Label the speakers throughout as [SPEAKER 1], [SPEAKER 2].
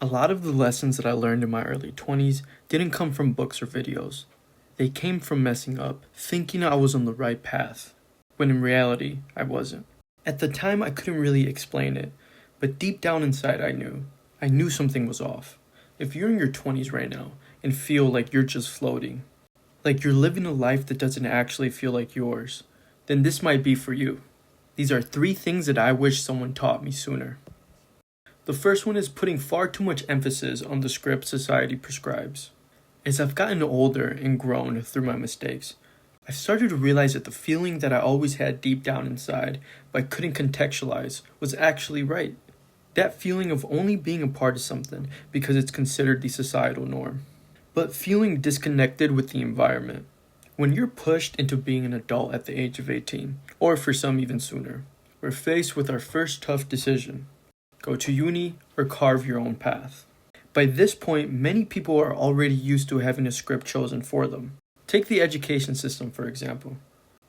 [SPEAKER 1] A lot of the lessons that I learned in my early 20s didn't come from books or videos. They came from messing up, thinking I was on the right path, when in reality, I wasn't. At the time, I couldn't really explain it, but deep down inside, I knew. I knew something was off. If you're in your 20s right now and feel like you're just floating, like you're living a life that doesn't actually feel like yours, then this might be for you. These are 3 things that I wish someone taught me sooner. The first one is putting far too much emphasis on the script society prescribes. As I've gotten older and grown through my mistakes, I've started to realize that the feeling that I always had deep down inside but couldn't contextualize was actually right. That feeling of only being a part of something because it's considered the societal norm. But feeling disconnected with the environment. When you're pushed into being an adult at the age of 18, or for some even sooner, we're faced with our first tough decision. Go to uni or carve your own path. By this point, many people are already used to having a script chosen for them. Take the education system, for example.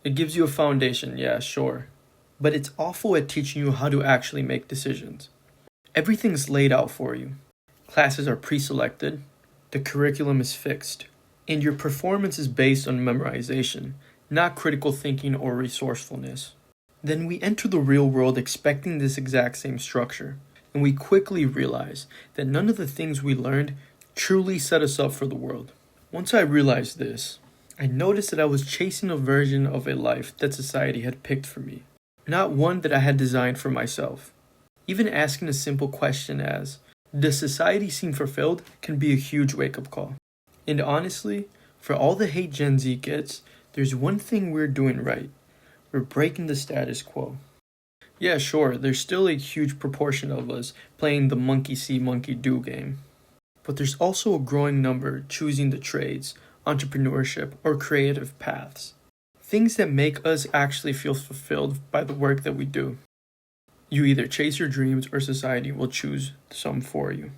[SPEAKER 1] It gives you a foundation, yeah, sure. But it's awful at teaching you how to actually make decisions. Everything's laid out for you. Classes are pre-selected. The curriculum is fixed. And your performance is based on memorization, not critical thinking or resourcefulness. Then we enter the real world expecting this exact same structure, and we quickly realize that none of the things we learned truly set us up for the world. Once I realized this, I noticed that I was chasing a version of a life that society had picked for me, not one that I had designed for myself. Even asking a simple question as, does society seem fulfilled, can be a huge wake-up call. And honestly, for all the hate Gen Z gets, there's one thing we're doing right. We're breaking the status quo. Yeah, sure, there's still a huge proportion of us playing the monkey see, monkey do game. But there's also a growing number choosing the trades, entrepreneurship, or creative paths. Things that make us actually feel fulfilled by the work that we do. You either chase your dreams or society will choose some for you.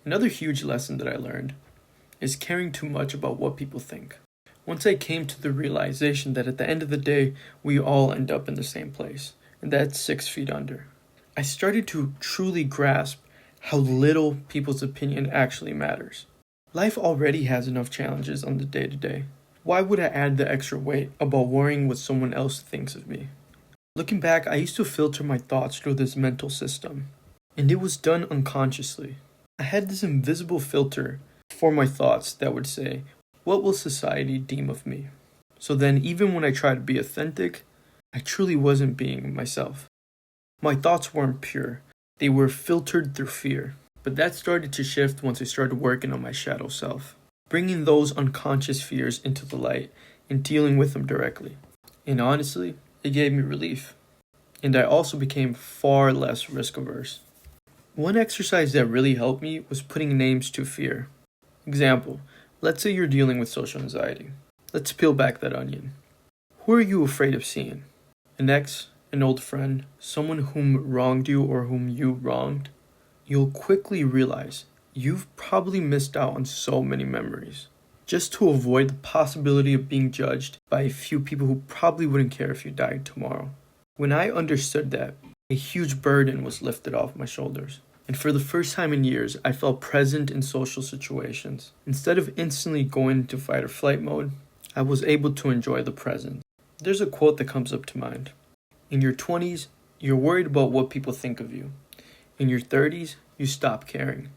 [SPEAKER 1] Another huge lesson that I learned is caring too much about what people think. Once I came to the realization that at the end of the day, we all end up in the same place, and that's 6 feet under. I started to truly grasp how little people's opinion actually matters. Life already has enough challenges on the day-to-day. Why would I add the extra weight about worrying what someone else thinks of me? Looking back, I used to filter my thoughts through this mental system, and it was done unconsciously. I had this invisible filter for my thoughts that would say, what will society deem of me? So then, even when I tried to be authentic, I truly wasn't being myself. My thoughts weren't pure. They were filtered through fear. But that started to shift once I started working on my shadow self, bringing those unconscious fears into the light and dealing with them directly. And honestly, it gave me relief. And I also became far less risk averse. One exercise that really helped me was putting names to fear. Example, let's say you're dealing with social anxiety. Let's peel back that onion. Who are you afraid of seeing? An ex, an old friend, someone whom wronged you or whom you wronged? You'll quickly realize you've probably missed out on so many memories, just to avoid the possibility of being judged by a few people who probably wouldn't care if you died tomorrow. When I understood that, a huge burden was lifted off my shoulders. And for the first time in years, I felt present in social situations. Instead of instantly going into fight or flight mode, I was able to enjoy the present. There's a quote that comes up to mind. In your 20s, you're worried about what people think of you. In your 30s, you stop caring.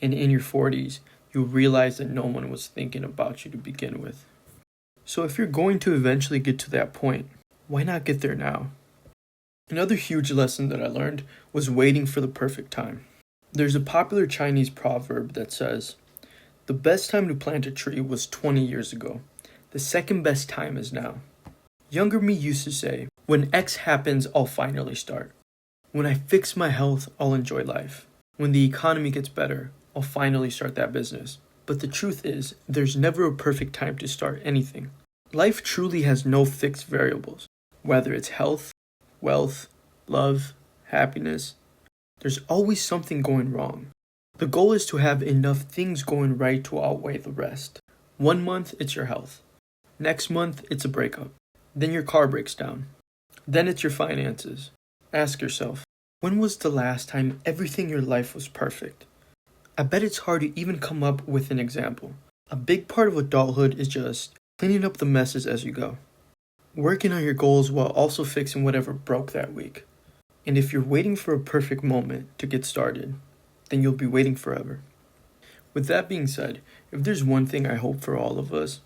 [SPEAKER 1] And in your 40s, you realize that no one was thinking about you to begin with. So if you're going to eventually get to that point, why not get there now? Another huge lesson that I learned was waiting for the perfect time. There's a popular Chinese proverb that says, the best time to plant a tree was 20 years ago. The second best time is now. Younger me used to say, when X happens, I'll finally start. When I fix my health, I'll enjoy life. When the economy gets better, I'll finally start that business. But the truth is, there's never a perfect time to start anything. Life truly has no fixed variables, whether it's health, wealth, love, happiness. There's always something going wrong. The goal is to have enough things going right to outweigh the rest. 1 month, it's your health. Next month, it's a breakup. Then your car breaks down. Then it's your finances. Ask yourself, when was the last time everything in your life was perfect? I bet it's hard to even come up with an example. A big part of adulthood is just cleaning up the messes as you go. Working on your goals while also fixing whatever broke that week. And if you're waiting for a perfect moment to get started, then you'll be waiting forever. With that being said, if there's one thing I hope for all of us,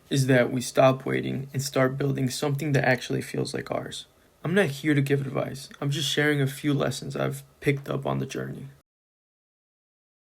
[SPEAKER 1] is that we stop waiting and start building something that actually feels like ours. I'm not here to give advice. I'm just sharing a few lessons I've picked up on the journey.